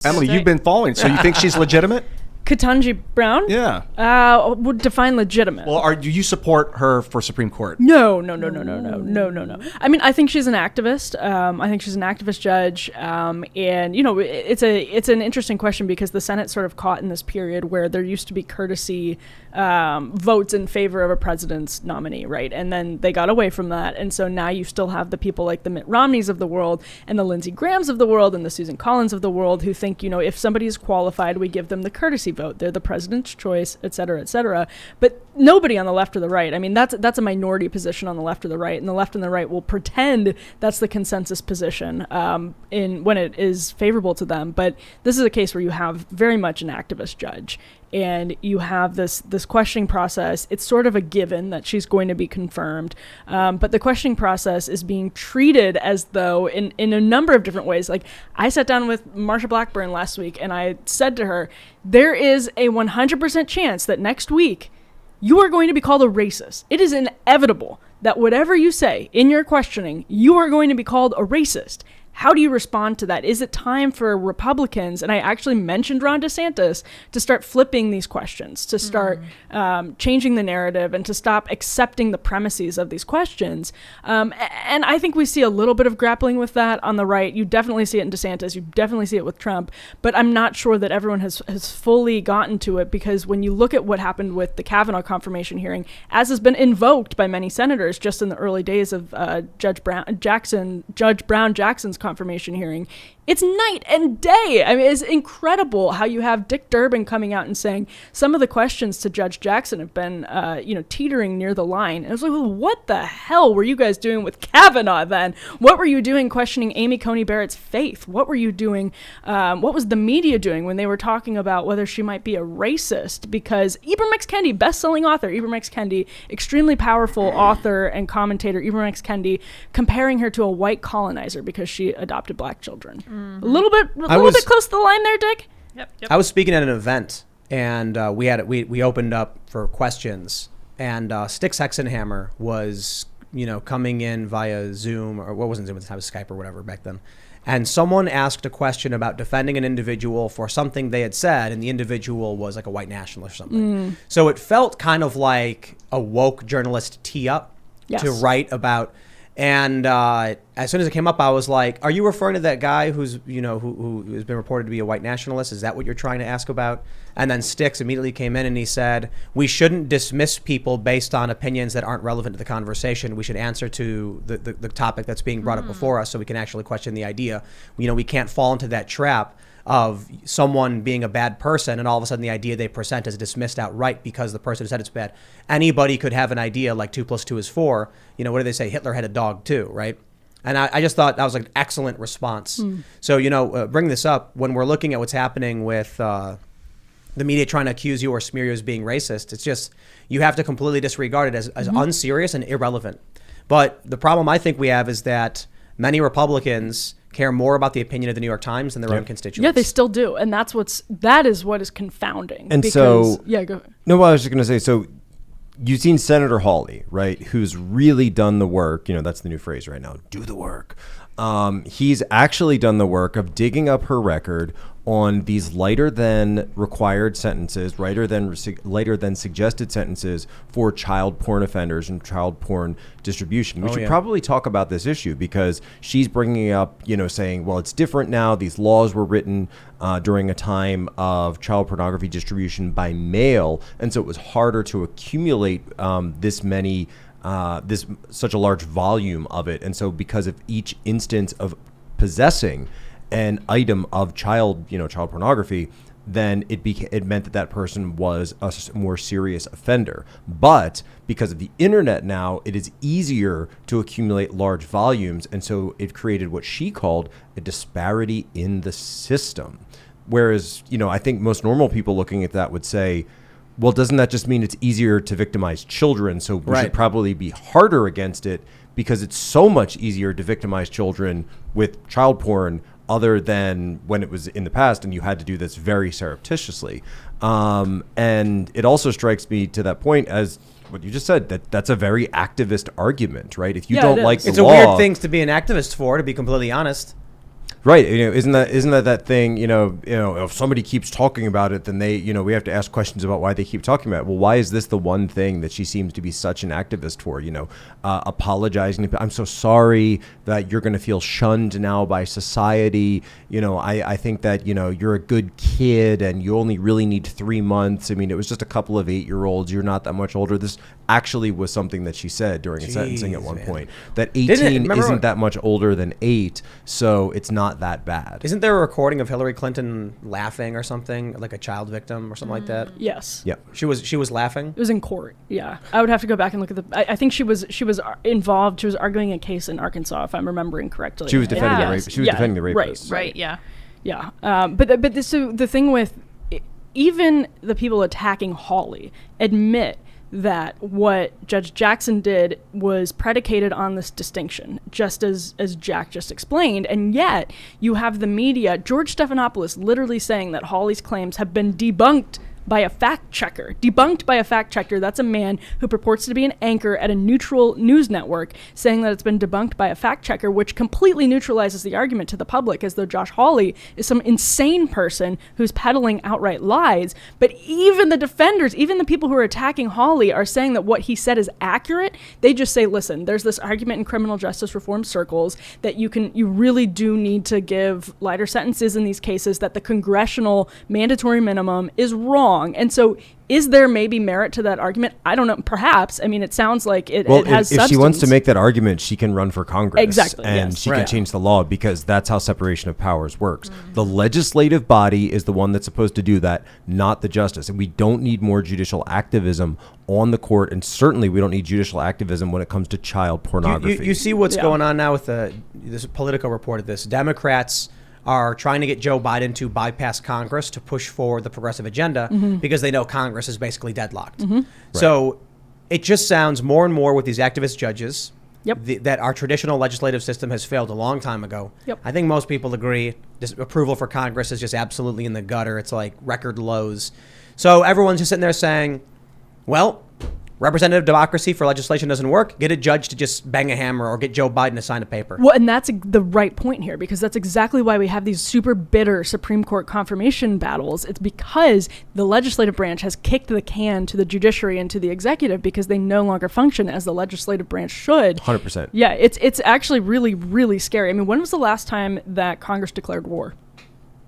Emily, you've been following, so you think she's legitimate? Ketanji Brown? Yeah. Would define legitimate. Well, do you support her for Supreme Court? No. I mean, I think she's an activist. I think she's an activist judge. And it's an interesting question because the Senate's sort of caught in this period where there used to be courtesy votes in favor of a president's nominee, right? And then they got away from that. And so now you still have the people like the Mitt Romneys of the world and the Lindsey Grahams of the world and the Susan Collins of the world who think, if somebody is qualified, we give them the courtesy vote. They're the president's choice, et cetera, et cetera. But nobody on the left or the right. I mean, that's a minority position on the left or the right, and the left and the right will pretend that's the consensus position when it is favorable to them. But this is a case where you have very much an activist judge, and you have this questioning process. It's sort of a given that she's going to be confirmed, but the questioning process is being treated as though in a number of different ways. Like, I sat down with Marsha Blackburn last week, and I said to her, there is a 100% chance that next week you are going to be called a racist. It is inevitable that whatever you say in your questioning, you are going to be called a racist. How do you respond to that? Is it time for Republicans, and I actually mentioned Ron DeSantis, to start flipping these questions, to start changing the narrative, and to stop accepting the premises of these questions? And I think we see a little bit of grappling with that on the right. You definitely see it in DeSantis. You definitely see it with Trump. But I'm not sure that everyone has fully gotten to it, because when you look at what happened with the Kavanaugh confirmation hearing, as has been invoked by many senators just in the early days of Judge Brown Jackson's confirmation hearing, it's night and day. I mean, it's incredible how you have Dick Durbin coming out and saying some of the questions to Judge Jackson have been, teetering near the line. And it's like, well, what the hell were you guys doing with Kavanaugh then? What were you doing questioning Amy Coney Barrett's faith? What were you doing? What was the media doing when they were talking about whether she might be a racist? Because Ibram X. Kendi, best-selling author, Ibram X. Kendi, extremely powerful author and commentator, Ibram X. Kendi, comparing her to a white colonizer because she adopted black children. A little bit close to the line there, Dick. Yep. I was speaking at an event, and we opened up for questions, and Styx Hexenhammer was coming in via Zoom, or what wasn't Zoom at the time, it was Skype or whatever back then, and someone asked a question about defending an individual for something they had said, and the individual was like a white nationalist or something. So it felt kind of like a woke journalist tee up to write about. And as soon as it came up, I was like, "Are you referring to that guy who has been reported to be a white nationalist? Is that what you're trying to ask about?" And then Styx immediately came in and he said, "We shouldn't dismiss people based on opinions that aren't relevant to the conversation. We should answer to the topic that's being brought up before us, so we can actually question the idea. We can't fall into that trap of someone being a bad person and all of a sudden the idea they present is dismissed outright because the person who said it's bad. Anybody could have an idea like 2 + 2 is 4. What do they say? Hitler had a dog too, right?" And I just thought that was like an excellent response. So, bring this up when we're looking at what's happening with the media trying to accuse you or smear you as being racist. It's just, you have to completely disregard it as unserious and irrelevant. But the problem I think we have is that many Republicans care more about the opinion of the New York Times than their own constituents. Yeah, they still do. And that is what is confounding. And because, so, go. No, well, I was just going to say, so you've seen Senator Hawley, right, who's really done the work. That's the new phrase right now, do the work. He's actually done the work of digging up her record on these lighter than required sentences, lighter than suggested sentences for child porn offenders and child porn distribution. We should probably talk about this issue because she's bringing up, saying, well, it's different now. These laws were written during a time of child pornography distribution by mail, and so it was harder to accumulate such a large volume of it. And so because of each instance of possessing an item of child pornography, then it meant that person was a more serious offender. But because of the internet now, it is easier to accumulate large volumes. And so it created what she called a disparity in the system. Whereas, I think most normal people looking at that would say, well, doesn't that just mean it's easier to victimize children? So we should probably be harder against it because it's so much easier to victimize children with child porn other than when it was in the past and you had to do this very surreptitiously. And it also strikes me to that point as what you just said, that's a very activist argument, right? If you don't like the law... It's a weird thing to be an activist for, to be completely honest. Right. Isn't that thing, if somebody keeps talking about it, then we have to ask questions about why they keep talking about it. Well, why is this the one thing that she seems to be such an activist for, apologizing? I'm so sorry that you're going to feel shunned now by society. I think that, you're a good kid and you only really need 3 months. I mean, it was just a couple of 8-year-olds. You're not that much older. This actually was something that she said during a sentencing at one point, that 18 isn't that much older than 8. So it's not that bad. Isn't there a recording of Hillary Clinton laughing or something, like a child victim or something like that? Yes. Yep. She was laughing. It was in court. Yeah, I would have to go back and look at I think she was involved. She was arguing a case in Arkansas, if I'm remembering correctly. She was defending the rape. She was defending the rapist. Right. Yeah. Yeah. So the thing with even the people attacking Hawley admit that what Judge Jackson did was predicated on this distinction, just as Jack just explained. And yet you have the media, George Stephanopoulos, literally saying that Hawley's claims have been debunked by a fact checker. Debunked by a fact checker. That's a man who purports to be an anchor at a neutral news network, saying that it's been debunked by a fact checker, which completely neutralizes the argument to the public, as though Josh Hawley is some insane person who's peddling outright lies. But even the defenders, even the people who are attacking Hawley, are saying that what he said is accurate. They just say, listen, there's this argument in criminal justice reform circles that you really do need to give lighter sentences in these cases, that the congressional mandatory minimum is wrong. And so is there maybe merit to that argument? I don't know. Perhaps. I mean, it sounds like it has substance. If she wants to make that argument, she can run for Congress. Exactly. And yes. she can change the law, because that's how separation of powers works. The legislative body is the one that's supposed to do that, not the justice. And we don't need more judicial activism on the court. And certainly we don't need judicial activism when it comes to child pornography. You see what's going on now with this Politico reported this. Democrats are trying to get Joe Biden to bypass Congress to push forward the progressive agenda because they know Congress is basically deadlocked. So it just sounds more and more with these activist judges that our traditional legislative system has failed a long time ago. I think most people agree this approval for Congress is just absolutely in the gutter. It's like record lows. So everyone's just sitting there saying, well, representative democracy for legislation doesn't work. Get a judge to just bang a hammer or get Joe Biden to sign a paper. Well, and that's the right point here, because that's exactly why we have these super bitter Supreme Court confirmation battles. It's because the legislative branch has kicked the can to the judiciary and to the executive, because they no longer function as the legislative branch should. 100%. Yeah, it's actually really, really scary. I mean, when was the last time that Congress declared war?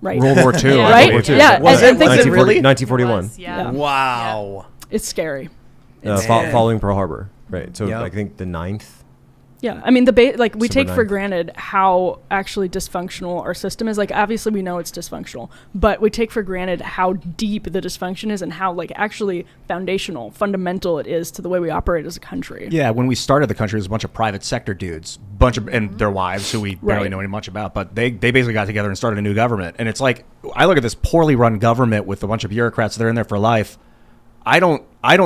Right. World War II. Yeah. Right? World War II. Yeah. Was it really? 1941. Yeah. Wow. It's scary. Following Pearl Harbor. Right. So Yep. I think the 9th. Yeah, I mean, we December take for 9th. granted how actually dysfunctional our system is. Like, obviously we know it's dysfunctional, but we take for granted how deep the dysfunction is and how actually fundamental it is to the way we operate as a country. Yeah, when we started the country, it was a bunch of private sector dudes, and their wives, who we barely know any much about, but they basically got together and started a new government. And it's like, I look at this poorly run government with a bunch of bureaucrats that are in there for life. I don't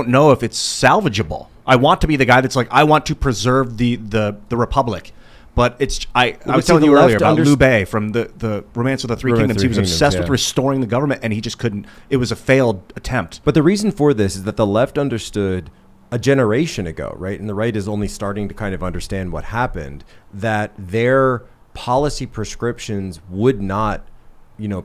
know if it's salvageable. I want to be the guy that's like, I want to preserve the republic. But I was telling you earlier about Liu Bei from the Romance of the Three Kingdoms. He was obsessed with restoring the government, and he just couldn't. It was a failed attempt. But the reason for this is that the left understood a generation ago, right? And the right is only starting to kind of understand what happened, that their policy prescriptions would not,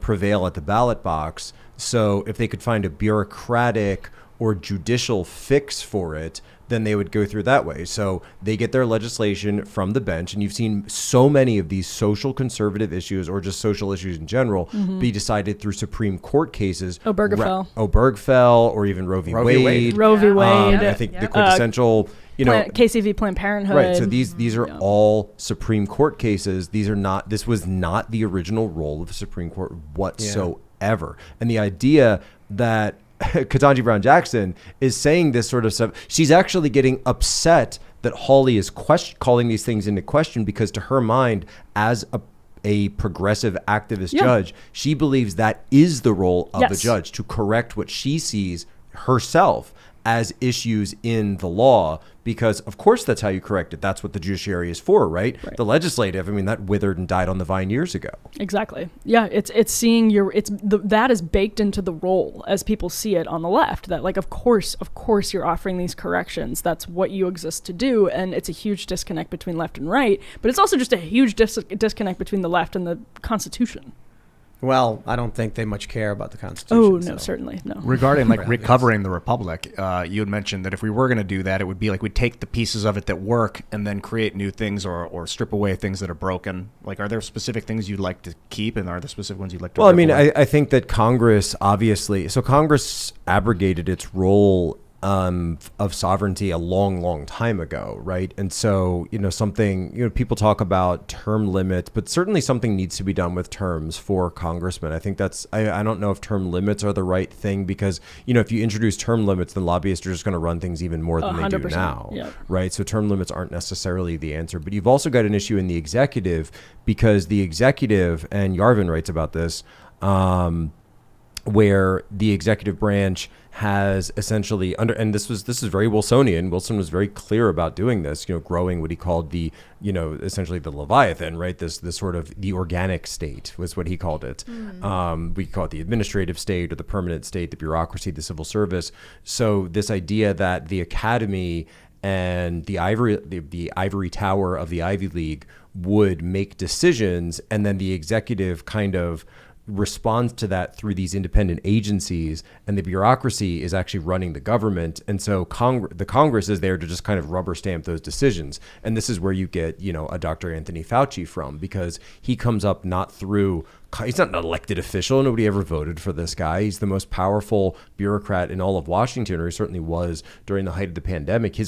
prevail at the ballot box. So if they could find a bureaucratic or judicial fix for it, then they would go through that way. So they get their legislation from the bench, and you've seen so many of these social conservative issues, or just social issues in general, be decided through Supreme Court cases. Obergefell, or even Roe v. Wade. Roe v. Wade. I think the quintessential, KCV Planned Parenthood. Right. So these are all Supreme Court cases. This was not the original role of the Supreme Court whatsoever. And the idea that Ketanji Brown Jackson is saying this sort of stuff, she's actually getting upset that Hawley is calling these things into question, because to her mind, as a progressive activist judge, she believes that is the role of the judge, to correct what she sees herself as issues in the law, because of course that's how you correct it. That's what the judiciary is for, right? The legislative, I mean, that withered and died on the vine years ago. Exactly. Yeah, it's seeing that is baked into the role as people see it on the left, that like of course you're offering these corrections. That's what you exist to do, and it's a huge disconnect between left and right, but it's also just a huge disconnect between the left and the Constitution. Well, I don't think they much care about the Constitution. Oh, no, certainly, no. Regarding like recovering the Republic, you had mentioned that if we were going to do that, it would be like we'd take the pieces of it that work and then create new things or strip away things that are broken. Like, are there specific things you'd like to keep, and are there specific ones you'd like to Well, I mean, away? I think that Congress, obviously, so Congress abrogated its role of sovereignty a long time ago, right? And so, people talk about term limits, but certainly something needs to be done with terms for congressmen. I think I don't know if term limits are the right thing, because, if you introduce term limits, then lobbyists are just going to run things even more than they do now, right? So term limits aren't necessarily the answer. But you've also got an issue in the executive, because the executive, and Yarvin writes about this, where the executive branch has essentially and this is very Wilsonian. Wilson was very clear about doing this, growing what he called the, essentially the Leviathan, right? This sort of the organic state was what he called it. We call it the administrative state or the permanent state, the bureaucracy, the civil service. So this idea that the academy and the ivory tower of the Ivy League would make decisions, and then the executive kind of responds to that through these independent agencies, and the bureaucracy is actually running the government. And so the Congress is there to just kind of rubber stamp those decisions. And this is where you get, a Dr. Anthony Fauci from, because he comes up not through, he's not an elected official. Nobody ever voted for this guy. He's the most powerful bureaucrat in all of Washington, or he certainly was during the height of the pandemic. He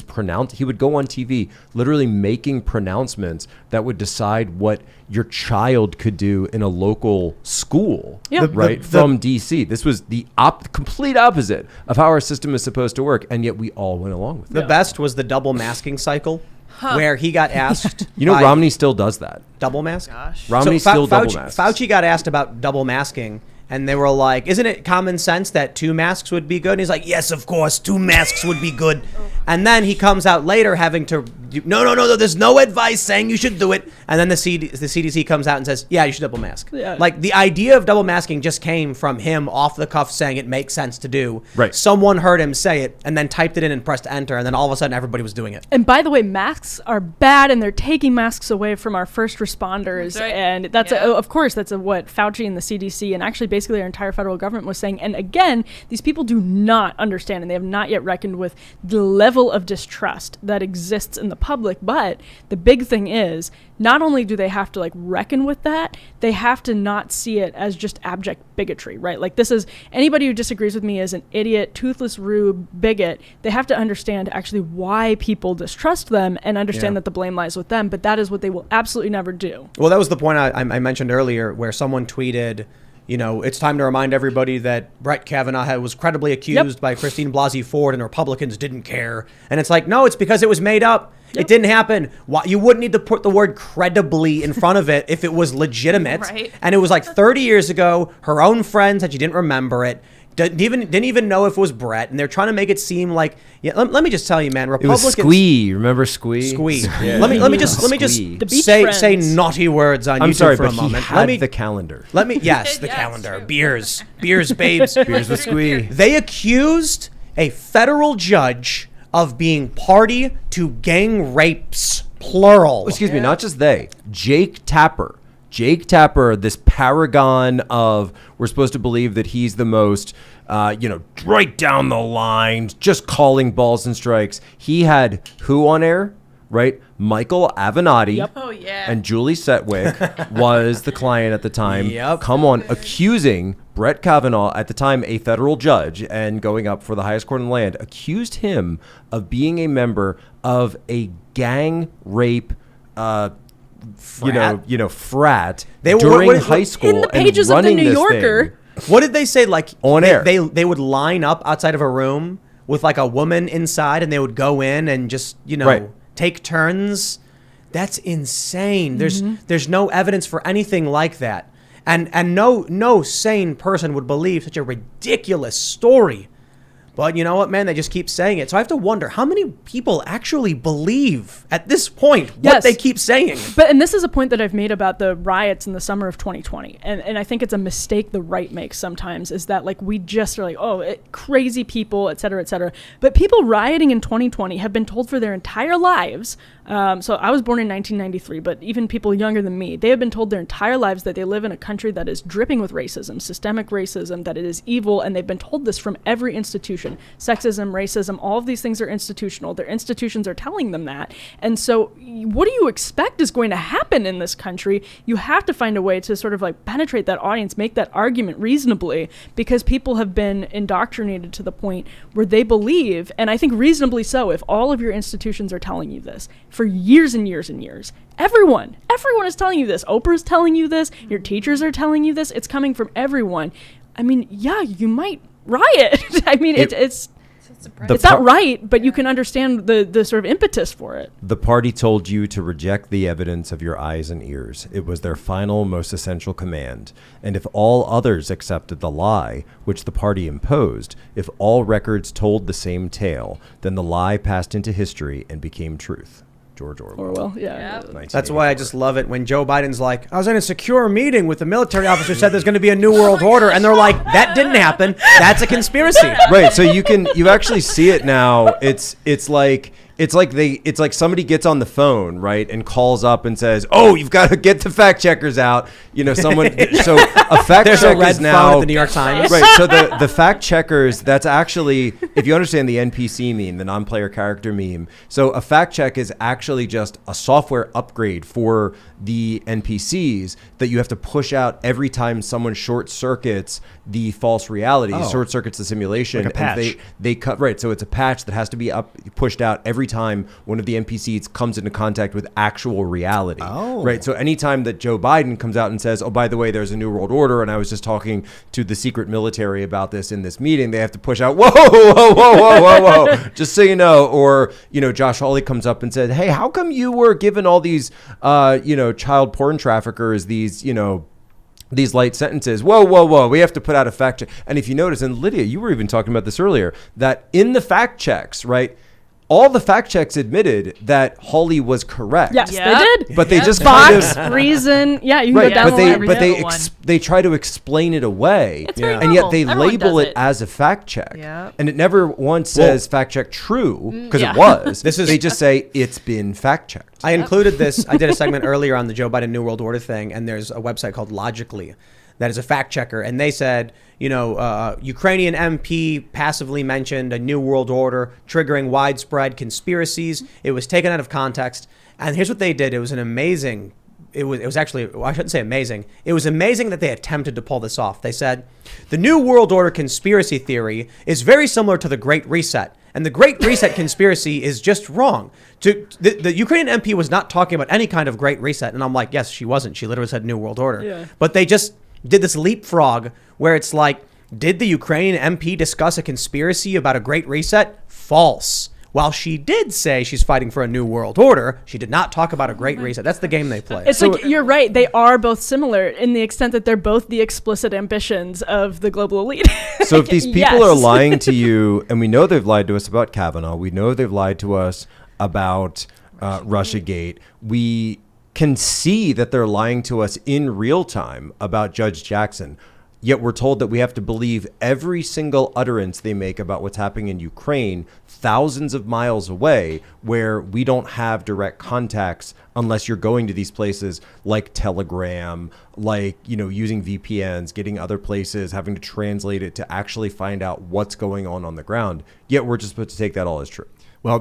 would go on TV literally making pronouncements that would decide what your child could do in a local school, from DC. This was the complete opposite of how our system is supposed to work, and yet we all went along with it. The best was the double masking cycle, where he got asked. Romney still does that. Double mask? Gosh. Romney still double masks. Fauci got asked about double masking, and they were like, isn't it common sense that 2 masks would be good? And he's like, yes, of course, 2 masks would be good. And then he comes out later having to, no, there's no advice saying you should do it. And then the CDC comes out and says, yeah, you should double mask. Yeah. Like, the idea of double masking just came from him off the cuff saying it makes sense to do. Right. Someone heard him say it and then typed it in and pressed enter, and then all of a sudden everybody was doing it. And by the way, masks are bad, and they're taking masks away from our first responders. That's right. And that's of course, that's what Fauci and the CDC and actually basically our entire federal government was saying. And again, these people do not understand, and they have not yet reckoned with the level of distrust that exists in the public. But the big thing is, not only do they have to reckon with that, they have to not see it as just abject bigotry, right? Like, this is, anybody who disagrees with me is an idiot, toothless rube, bigot. They have to understand actually why people distrust them and understand that the blame lies with them. But that is what they will absolutely never do. Well, that was the point I mentioned earlier, where someone tweeted, it's time to remind everybody that Brett Kavanaugh was credibly accused by Christine Blasey Ford, and the Republicans didn't care. And it's like, no, it's because it was made up. It didn't happen. Why, you wouldn't need to put the word credibly in front of it if it was legitimate. Right. And it was 30 years ago. Her own friend said she didn't remember it. Didn't even know if it was Brett, and they're trying to make it seem like. Let me just tell you, man. Republicans. It was Squee. Remember Squee? Squee. Yeah. Let me just The Beach say Friends. naughty words on I'm YouTube sorry, for a but moment. he had the calendar. Let me. Yes, the Yeah, calendar. it's Beers, babes. Beers with Squee. They accused a federal judge of being party to gang rapes, plural. Excuse me, not just they. Jake Tapper, this paragon of, we're supposed to believe that he's the most, right down the line, just calling balls and strikes. He had who on air? Right? Michael Avenatti. Yep. Oh, yeah. And Julie Setwick was the client at the time. Yep. Come on, accusing Brett Kavanaugh, at the time a federal judge and going up for the highest court in the land, accused him of being a member of a gang rape frat during high school. In the pages and of the running New this Yorker. thing. What did they say? On air. They would line up outside of a room with a woman inside, and they would go in and just Right. take turns. That's insane. There's no evidence for anything like that, and no sane person would believe such a ridiculous story. But you know what, man? They just keep saying it. So I have to wonder how many people actually believe at this point what they keep saying. And this is a point that I've made about the riots in the summer of 2020. And I think it's a mistake the right makes sometimes, is that like we just are like, crazy people, et cetera, et cetera. But people rioting in 2020 have been told for their entire lives. So I was born in 1993, but even people younger than me, they have been told their entire lives that they live in a country that is dripping with racism, systemic racism, that it is evil. And they've been told this from every institution. Sexism, racism, all of these things are institutional. Their institutions are telling them that. And so what do you expect is going to happen in this country? You have to find a way to sort of like penetrate that audience, make that argument reasonably, because people have been indoctrinated to the point where they believe, and I think reasonably so, if all of your institutions are telling you this for years and years and years. Everyone is telling you this. Oprah's telling you this. Your teachers are telling you this. It's coming from everyone. I mean, yeah, you might riot. I mean, it's not right, but you can understand the sort of impetus for it. The party told you to reject the evidence of your eyes and ears. It was their final, most essential command. And if all others accepted the lie, which the party imposed, if all records told the same tale, then the lie passed into history and became truth. George Orwell. Yeah. That's why I just love it when Joe Biden's like, I was in a secure meeting with the military officer said there's going to be a new world order. And they're like, that didn't happen. That's a conspiracy. Right. So you actually see it now. It's like somebody gets on the phone, right, and calls up and says, "Oh, you've got to get the fact checkers out." You know, someone. So a fact check is now at the New York Times, right? So the fact checkers. That's actually, if you understand the NPC meme, the non-player character meme. So a fact check is actually just a software upgrade for the NPCs that you have to push out every time someone short circuits the false reality, short circuits the simulation. Like a patch. And they cut right. So it's a patch that has to be pushed out every time one of the NPCs comes into contact with actual reality. Right. So anytime that Joe Biden comes out and says, "Oh, by the way, there's a new world order," and I was just talking to the secret military about this in this meeting, they have to push out, whoa, just so you know. Or, you know, Josh Hawley comes up and said, "Hey, how come you were given all these, child porn traffickers these light sentences?" Whoa. We have to put out a fact check. And if you notice, and Lydia, you were even talking about this earlier, that in the fact checks, right, all the fact checks admitted that Hawley was correct. Yes, they did. But they just Fox, Reason, you can go down they try to explain it away, It's very and yet they Everyone label does it as a fact check, Yep. and it never once says fact check true, because it was. They just say it's been fact checked. I included this. I did a segment earlier on the Joe Biden New World Order thing, and there's a website called Logically that is a fact checker, and they said, Ukrainian MP passively mentioned a new world order triggering widespread conspiracies. It was taken out of context, and here's what they did. It was an amazing. It was actually, I shouldn't say amazing. It was amazing that they attempted to pull this off. They said, the New World Order conspiracy theory is very similar to the Great Reset. And the Great Reset conspiracy is just wrong. The Ukrainian MP was not talking about any kind of Great Reset. And I'm like, yes, she wasn't. She literally said New World Order. Yeah. But they just did this leapfrog where it's like, did the Ukrainian MP discuss a conspiracy about a Great Reset? False. While she did say she's fighting for a new world order, she did not talk about a Great Reset. That's the game they play. It's like, you're right. They are both similar in the extent that they're both the explicit ambitions of the global elite. So if these people are lying to you, and we know they've lied to us about Kavanaugh, we know they've lied to us about Russiagate, we can see that they're lying to us in real time about Judge Jackson. Yet we're told that we have to believe every single utterance they make about what's happening in Ukraine thousands of miles away, where we don't have direct contacts unless you're going to these places like Telegram, like, using VPNs, getting other places, having to translate it to actually find out what's going on the ground. Yet we're just supposed to take that all as true. Well,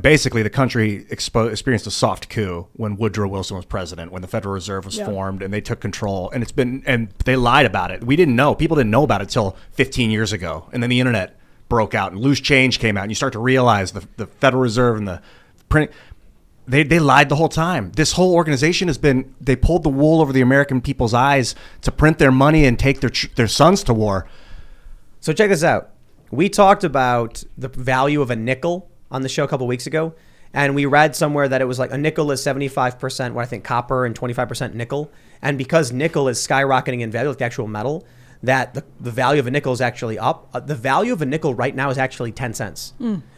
basically the country experienced a soft coup when Woodrow Wilson was president, when the Federal Reserve was formed and they took control, and they lied about it. We didn't know. People didn't know about it until 15 years ago. And then the internet broke out and loose change came out, and you start to realize the Federal Reserve and the printing, they lied the whole time. This whole organization they pulled the wool over the American people's eyes to print their money and take their sons to war. So check this out. We talked about the value of a nickel on the show a couple of weeks ago, and we read somewhere that it was like a nickel is 75% copper and 25% nickel, and because nickel is skyrocketing in value, like the actual metal, that the value of a nickel is actually up. The value of a nickel right now is actually 10 cents.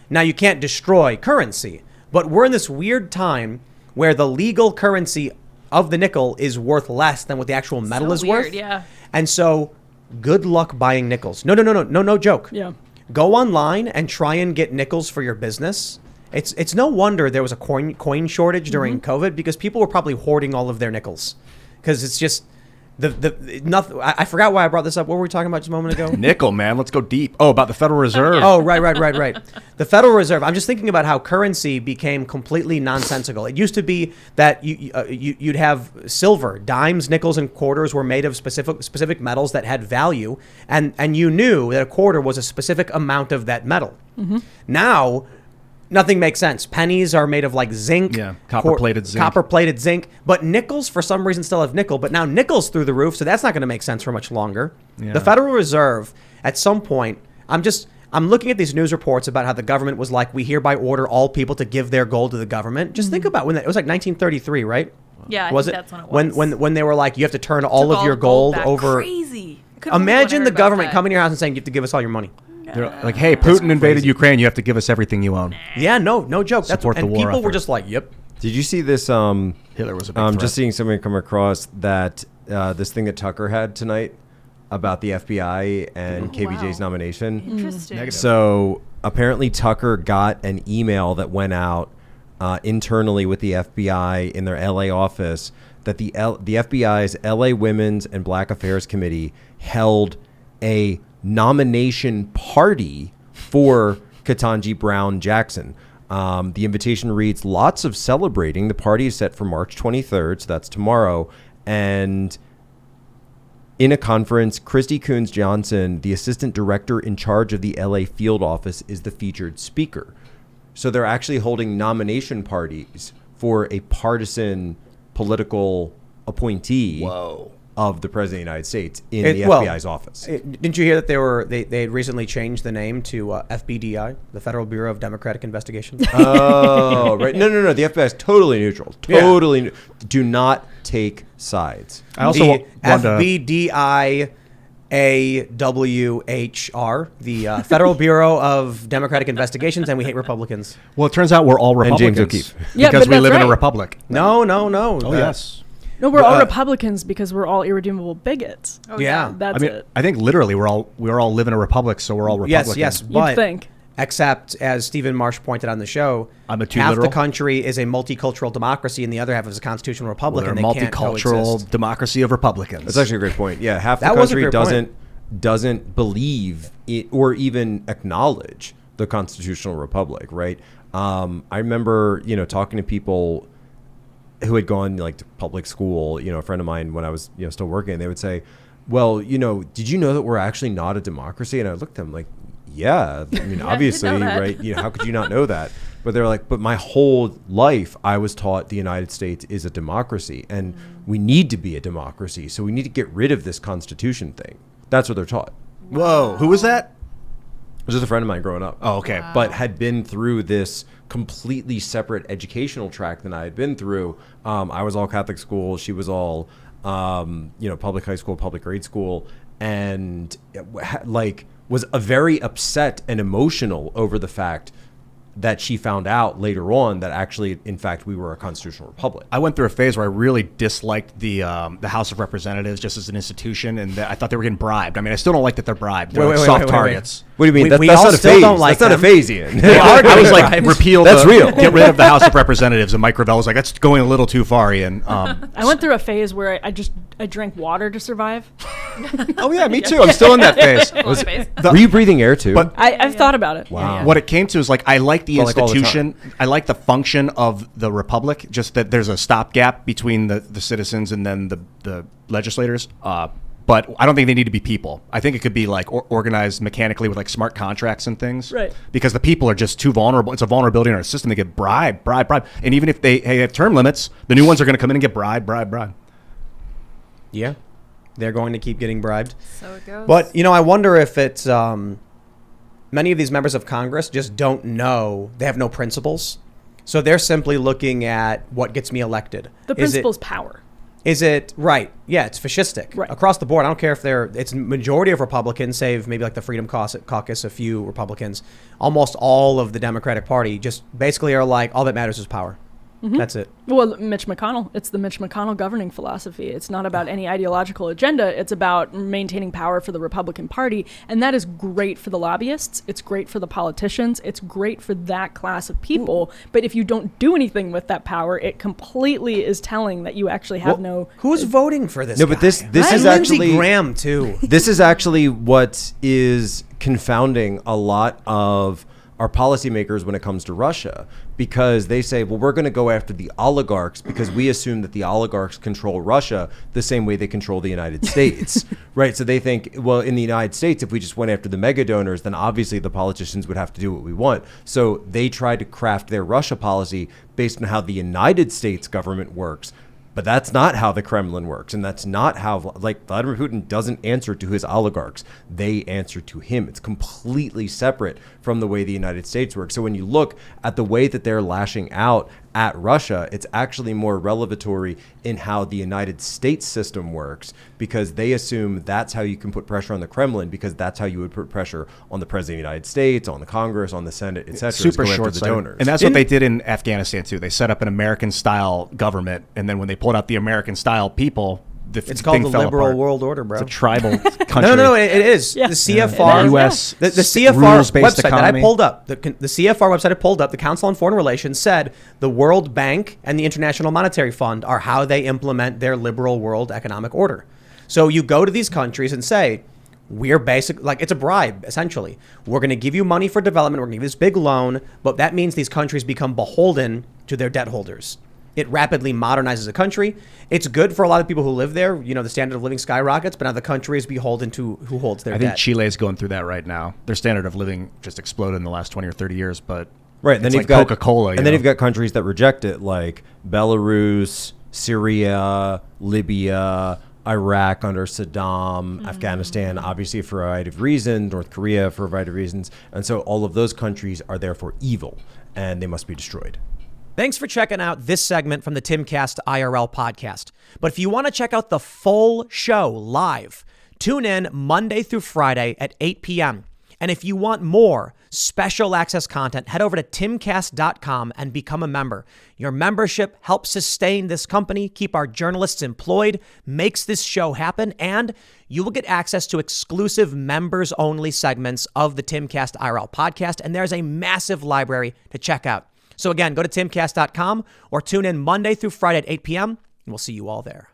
Now, you can't destroy currency, but we're in this weird time where the legal currency of the nickel is worth less than what the actual metal is worth. Yeah. And so good luck buying nickels. No joke. Yeah. Go online and try and get nickels for your business. It's no wonder there was a coin shortage during COVID, because people were probably hoarding all of their nickels, because it's just nothing. I forgot why I brought this up. What were we talking about just a moment ago? Nickel, man. Let's go deep. Oh, about the Federal Reserve. Oh, right. The Federal Reserve. I'm just thinking about how currency became completely nonsensical. It used to be that you'd have silver, dimes, nickels, and quarters were made of specific metals that had value, and you knew that a quarter was a specific amount of that metal. Now, nothing makes sense. Pennies are made of like zinc. Yeah, copper-plated zinc. Copper-plated zinc. But nickels, for some reason, still have nickel. But now nickel's through the roof, so that's not going to make sense for much longer. Yeah. The Federal Reserve, at some point, I'm looking at these news reports about how the government was like, we hereby order all people to give their gold to the government. Just think about when it was like 1933, right? Yeah, I was think it? that's when it was. When they were like, you have to turn all Took of your the gold back. over. Crazy. I couldn't believe when I Imagine heard the about government that. coming to your house and saying, you have to give us all your money. They're like, hey, Putin invaded Ukraine. You have to give us everything you own. Yeah, no joke. Support the and war people were effort. just like, yep. Did you see this? Hitler was a big threat. Just seeing somebody come across that this thing that Tucker had tonight about the FBI and KBJ's wow. nomination. Interesting. Negative. So apparently Tucker got an email that went out internally with the FBI in their LA office that the FBI's LA Women's and Black Affairs Committee held a nomination party for Ketanji Brown Jackson. The invitation reads, lots of celebrating. The party is set for March 23rd, so that's tomorrow. And in a conference, Christy Coons Johnson, the assistant director in charge of the LA field office, is the featured speaker. So they're actually holding nomination parties for a partisan political appointee of the President of the United States in the FBI's office. Didn't you hear that they had recently changed the name to FBDI, the Federal Bureau of Democratic Investigation? Oh, right. No. The FBI is totally neutral. Totally. Do not take sides. I also the want to- FBDIAWHR, the Federal Bureau of Democratic Investigations, and we hate Republicans. Well, it turns out we're all And Republicans. James O'Keefe. Yeah, because but we that's live in a right. republic. No. Oh, yes. No, we're all Republicans because we're all irredeemable bigots. Oh, Yeah. That's I mean, it. I think literally we're all live in a republic, so we're all Republicans. Yes, You'd but think. except as Stephen Marsh pointed on the show, I'm a too half literal. the country is a multicultural democracy and the other half is a constitutional republic, We're a and they can't multicultural coexist. democracy of Republicans. That's actually a great point. Yeah, half the That was a country great doesn't believe it or even acknowledge the constitutional republic, right? I remember, talking to people who had gone like to public school, a friend of mine when I was, still working, they would say, well, did you know that we're actually not a democracy? And I looked at them like, yeah, I mean, obviously, know that. right? How could you not know that? But they're like, but my whole life I was taught the United States is a democracy and we need to be a democracy. So we need to get rid of this Constitution thing. That's what they're taught. Whoa, who was that? It was just a friend of mine growing up. Oh, okay. But had been through this completely separate educational track than I had been through. I was all Catholic school. She was all, public high school, public grade school. And was very upset and emotional over the fact that she found out later on that actually, in fact, we were a constitutional republic. I went through a phase where I really disliked the House of Representatives just as an institution, and I thought they were getting bribed. I mean, I still don't like that they're bribed. They're Wait, like wait, soft wait, wait, targets. What do you mean? We That's all not a still phase. don't like That's not a them. phase, Ian. I was like, bribed. repeal. That's real. Get rid of the House of Representatives, and Mike Gravel was like, that's going a little too far, Ian. I went through a phase where I drank water to survive. Oh yeah, me too. I'm still in that phase. Was it? Were you breathing air too? But I've thought about it. Wow. what it came to is like I like the Well, like all the institution. I like the function of the republic. Just that there's a stopgap between the citizens and then the legislators. But I don't think they need to be people. I think it could be like organized mechanically with like smart contracts and things. Right. Because the people are just too vulnerable. It's a vulnerability in our system. They get bribe. And even if they have term limits, the new ones are going to come in and get bribe. Yeah, they're going to keep getting bribed. So it goes. But, I wonder if it's many of these members of Congress just don't know. They have no principles. So they're simply looking at what gets me elected. The Is it- principle's power. Is it right? Yeah, it's fascistic across the board. I don't care if it's majority of Republicans, save maybe like the Freedom Caucus, a few Republicans. Almost all of the Democratic Party just basically are like, all that matters is power. That's it. Well, Mitch McConnell, it's the Mitch McConnell governing philosophy. It's not about any ideological agenda. It's about maintaining power for the Republican Party. And that is great for the lobbyists. It's great for the politicians. It's great for that class of people. But if you don't do anything with that power, it completely is telling that you actually have no... Who's voting for this No, guy? but this And is Lindsey actually... Graham, too. This is actually what is confounding a lot of our policymakers when it comes to Russia, because they say, well, we're going to go after the oligarchs because we assume that the oligarchs control Russia the same way they control the United States, right? So they think, well, in the United States, if we just went after the mega donors, then obviously the politicians would have to do what we want. So they try to craft their Russia policy based on how the United States government works. But that's not how the Kremlin works. And that's not how, like, Vladimir Putin doesn't answer to his oligarchs. They answer to him. It's completely separate from the way the United States works. So when you look at the way that they're lashing out at Russia, it's actually more revelatory in how the United States system works, because they assume that's how you can put pressure on the Kremlin, because that's how you would put pressure on the President of the United States, on the Congress, on the Senate, etc. Super short the donors. And that's what they did in Afghanistan too. They set up an American-style government, and then when they pulled out the American-style people, It's called the liberal world order, bro. It's a tribal country. No, it is. Yeah. The CFR, U.S. the CFR rules-based website economy. that I pulled up, the CFR website I pulled up, the Council on Foreign Relations said the World Bank and the International Monetary Fund are how they implement their liberal world economic order. So you go to these countries and say, we're basically, like, it's a bribe, essentially. We're going to give you money for development. We're going to give you this big loan, but that means these countries become beholden to their debt holders. It rapidly modernizes a country. It's good for a lot of people who live there. You know, the standard of living skyrockets, but now the country is beholden to who holds their I debt. think Chile is going through that right now. Their standard of living just exploded in the last 20 or 30 years, but Right, it's then like you've got Coca-Cola. and then you've got countries that reject it, like Belarus, Syria, Libya, Iraq under Saddam, Afghanistan, obviously for a variety of reasons, North Korea for a variety of reasons. And so all of those countries are therefore evil, and they must be destroyed. Thanks for checking out this segment from the Timcast IRL podcast. But if you want to check out the full show live, tune in Monday through Friday at 8 p.m. And if you want more special access content, head over to timcast.com and become a member. Your membership helps sustain this company, keep our journalists employed, makes this show happen, and you will get access to exclusive members-only segments of the Timcast IRL podcast, and there's a massive library to check out. So again, go to timcast.com or tune in Monday through Friday at 8 p.m., and we'll see you all there.